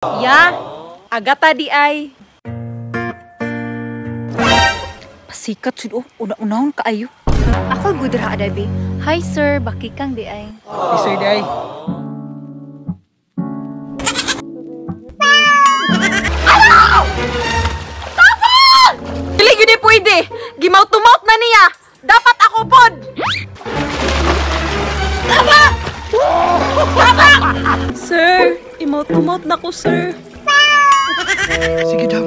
Ya, agata di ay. Pasikat sud una-unahon kaayo. Ako gudra adabi. Hi sir, bakikang di ay. Sir di ay. Dili gyud pwede. Gimaut-tumaut na niya. Dapat ako pod. Tama! Tama! Sir, imaut-tumaut na ko, sir. Sige, Dam.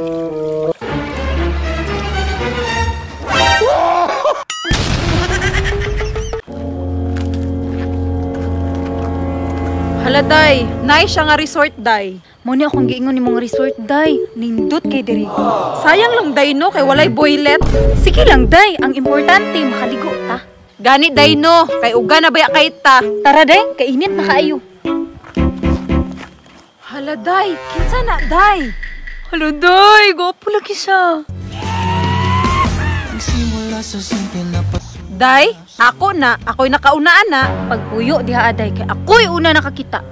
Hala, day. Nice siya nga resort, day. Muna akong giingon nimong resort, day. Nindot kay diri. Sayang lang, day, no? Kay walay boylet. Sige lang, day. Ang importante, makaligo ta. Gani, day, no? Kay uga na baya kay ta. Tara, day. Kainit na kaayo. Hala, day. Kinsa na, day? Hala, day. Gwapo lagi siya. Day, ako na. Ako'y nakaunaan na. Pagpuyo diha aday kay ako'y una nakakita.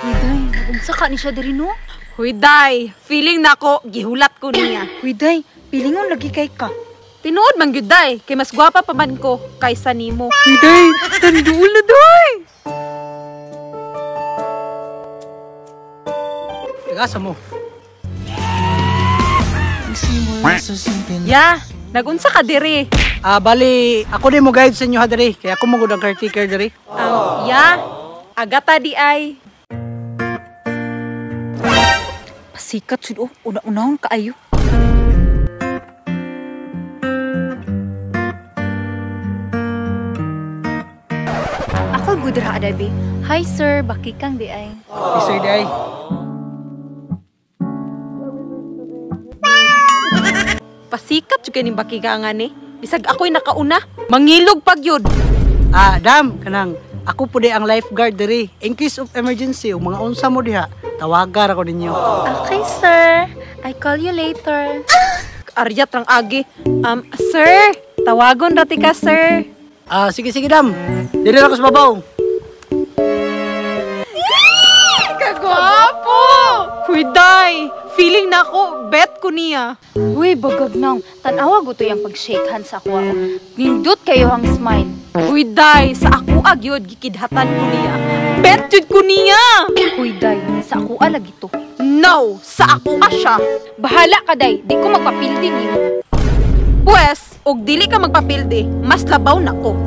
Uy, day. Unsa ka ni siya diri no? Huy, day. Feeling na ko, gihulat ko niya. Uy, day. Pilingon lagi kay ka. Tinuod man gyud, day. Kay mas gwapa pa man ko kaysa nimo. Uy, day. Tanduol na, day. Tagasa mo. Ya, nagunsa ka diri. Bali, ako din mo guide sa inyo ha diri. Kaya ako mo gud ang caretaker diri. Ya, agata di ay. Pasikat sud una-unahon kaayo. Ako gudra adabi. Hi sir, bakikang di ay. Sir di ay. Pasikat jud kay ning bakigangan ni. Bisag ako'y nakauna, mangilog pag yun. Dam, kanang ako po di ang lifeguard diri. In case of emergency, o mga unsa mo diha, tawagar ako ninyo. Okay sir, I call you later. Aryat rang agi. Sir, tawagon rati ka, sir. Sige, Dam. Diri ako sa babaw. Kagwapo! Huy, day. Feeling na ako, bet ko niya. Uy, bagag nang. Tanawa ko to yung pag-shake hands ako. Nindot kayo ang smile. Uy, day. Sa ako agyod, gikidhatan ko niya. Bet jud ko niya. Uy, day. Sa ako alag ito. No, sa ako siya. Bahala ka, day. Di ko magpapildi niyo. Pwes, og dili ka magpapildi, mas labaw na ko.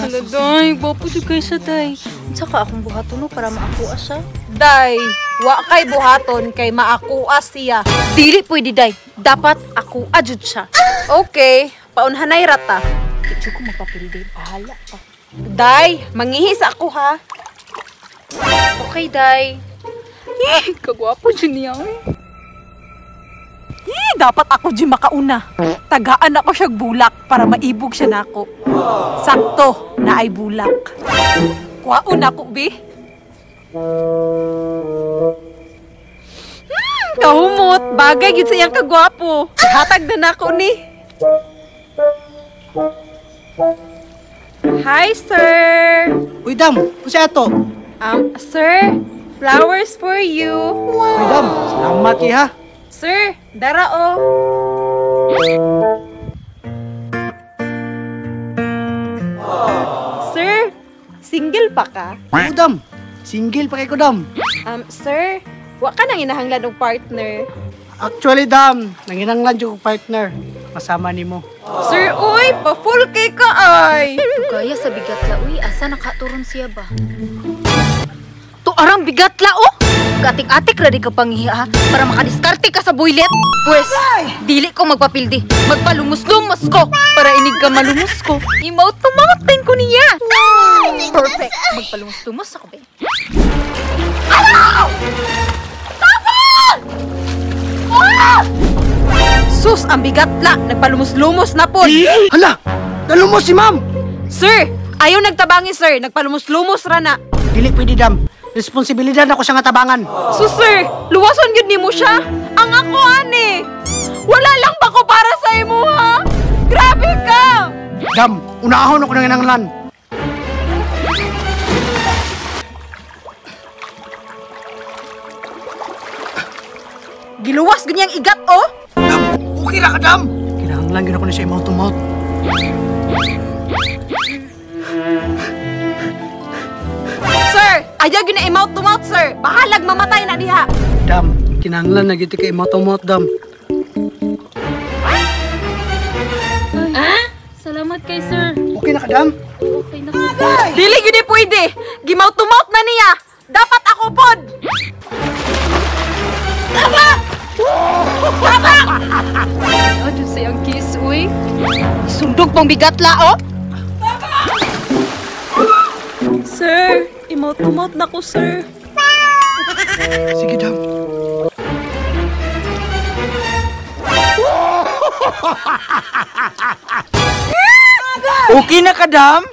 Hala, day. Bapo siya kayo siya, day. Saka akong buhaton para maakuha siya. Day, wa kay buhaton kay maakuha siya. Dili pwede, day. Dapat ako adjud siya. Okay, paunhanay rata. Di ko magpapildi. Bahala ka. Day, mangihis ako ha. Okay, day. Kagwapo dyan niya, Dapat ako di makauna. Tagaan ako siyang bulak para maibog siya nako. Sakto na ay bulak. Kuwaon ako, bi. Kahumot, bagay gid sa iyang kagwapo. Hatag na nako ni. Hi, sir. Uy, Dam, unsa ato? Sir, flowers for you. Uy, Dam, salamat kay ha. Sir, dara oh. Sir, single pa ka? Uy, Dam, single pa kay ko, Dam. Sir, wa ka nang inahanglan og partner. Actually, Dam, nanginanglan yung partner. Masama ni mo. Sir, uy, pa-full kay ka ay. Tugaya sa bigatla, uy. Asa nakaturon siya ba? To arang bigatla, oh! Gatik-atik ready ka panghiha para makadiskarte ka sa boylet. Pwes, dili ko magpapildi. Magpalumos-lumos ko para inig ka malumos ko. Imaut-tumaut din ko niya. Perfect. Magpalumos-lumos ako, be. Sus, ang bigatla. Nagpalumos-lumos na po. Hala, nalumos si ma'am. Sir, ayaw nagtabangi, sir. Nagpalumos-lumos ra na. Dili pwede, Dam. Responsibilidad ako siya nga tabangan. So, sir, luwason yun ni mo siya. Ang ako, ani. Wala lang ba ko para sa imo, ha? Grabe ka! Dam, unahon ako nanginanglan. Giluwas ganyang igat, oh. Dam, okay ra ka, Dam. Kinahanglan gina ko ni siya mouth to mouth. Sir, ayaw yun na mouth to mouth, sir. Bahalag mamatay na diha. Dam, kinahanglan na giti kay mouth to mouth, Dam. Salamat kay sir. Okay na ka, Dam? Okay na. Dili yun ni pwede. Gi-mouth to mouth na niya. Dapat ako pod. Ano siyang kiss, uy? Sundog pang bigat la, oh. Sir, i-mouth to mouth na ko, sir. Sige, Dam. Okay na ka, Dam?